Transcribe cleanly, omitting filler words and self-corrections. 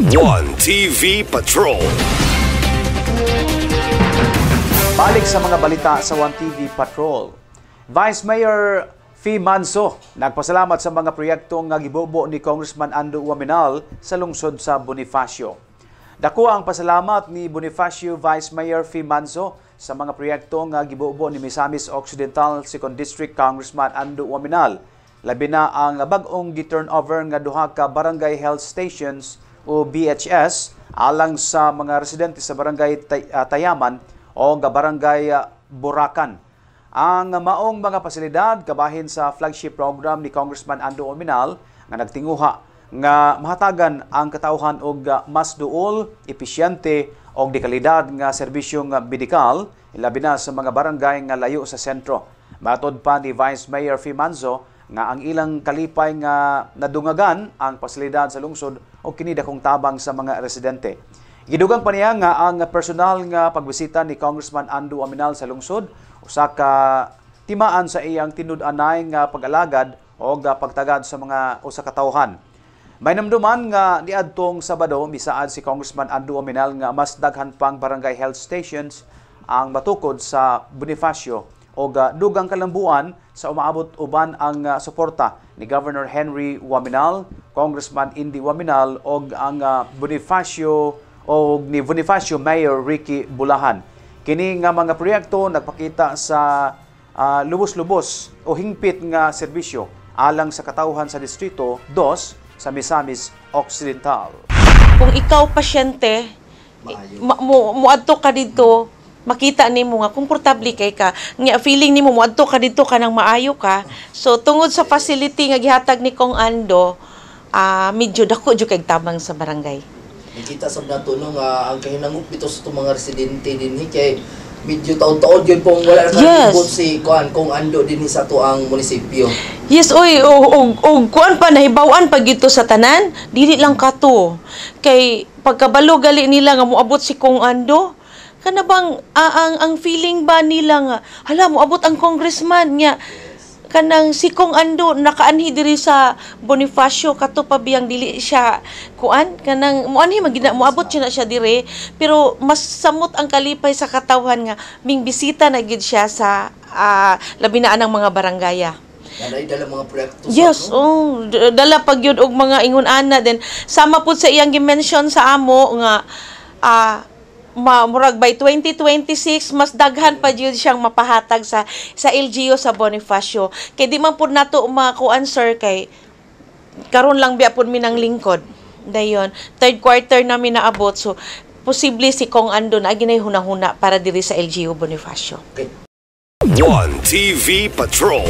One TV Patrol. Balik sa mga balita sa One TV Patrol. Vice Mayor Fee Manso nagpasalamat sa mga proyektong gibobo ni Congressman Ando Uaminal sa lungsod sa Bonifacio. Dako ang pasalamat ni Bonifacio Vice Mayor Fee Manso sa mga proyektong gibobo ni Misamis Occidental 2nd District Congressman Ando Uaminal. Labi na ang bag-ong gi-turnover nga duha ka barangay health stations o BHS alang sa mga residente sa barangay Tayaman o barangay Burakan. Ang maong mga pasilidad kabahin sa flagship program ni Congressman Ando Uaminal nga nagtinguha nga mahatagan ang katawhan og mas duol, episyente og dekalidad nga serbisyong medikal ilabi na sa mga barangay nga layo sa sentro. Matod pa ni Vice Mayor Fee Manso nga ang ilang kalipay nga nadungagan ang pasilidad sa lungsod o kini dakong tabang sa mga residente. Gidugang pa niya nga ang personal nga pagbisita ni Congressman Ando Uaminal sa lungsod usa ka timaan sa iyang tinud-anay nga pag-alagad o pagtagad sa mga usa ka tawhan. May namduman nga niadtong Sabado misaad si Congressman Ando Uaminal nga mas daghan pang barangay health stations ang matukod sa Bonifacio o dugang kalambuan sa umaabot uban ang suporta ni Governor Henry Uaminal, Congressman Indy Uaminal o ang Bonifacio o ni Bonifacio Mayor Ricky Bulahan. Kini nga mga proyekto nagpakita sa lubos-lubos o hingpit nga serbisyo alang sa katawhan sa Distrito 2 sa Misamis Occidental. Kung ikaw pasyente, muadto ka dito, makita nimo nga komportable kay ka, nga feeling nimo muadto ka dito ka nang maayo ka. So tungod sa facility nga gihatag ni Kong Ando, medyo dako jud kay tabang sa barangay. Kita sa nato no nga ang kahinangop dito sa mga residente dinhi kay medyo taon-taon yun pong wala na si Kong Ando dinhi sa tuang munisipyo. Yes, oy, kuan pa nahibaw-an pag ito sa tanan, dili lang kato. Kay pagkabalo gali nila nga moabot si Kong Ando, kana bang ang feeling ba nila nga hala moabot ang congressman niya kanang si Kong Ando nakaanhi diri sa Bonifacio kato pa biyang dili siya kuan kanang moanhi moabot siya na siya dire pero mas samot ang kalipay sa katawhan nga ming bisita na gid siya sa labi na anang mga barangaya. Dala mga proyekto. Yes, dala pag yun og mga ingon ana then sama pud sa iyang gi-mention sa amo nga murag by 2026 mas daghan pa jud siyang mapahatag sa LGU sa Bonifacio. Kay di man pud nato makuan sir kay karon lang biya pud mi nang lingkod. Dayon, third quarter namin naabot so posible si Kong Ando na ginay hunahuna para diri sa LGU Bonifacio. One TV Patrol.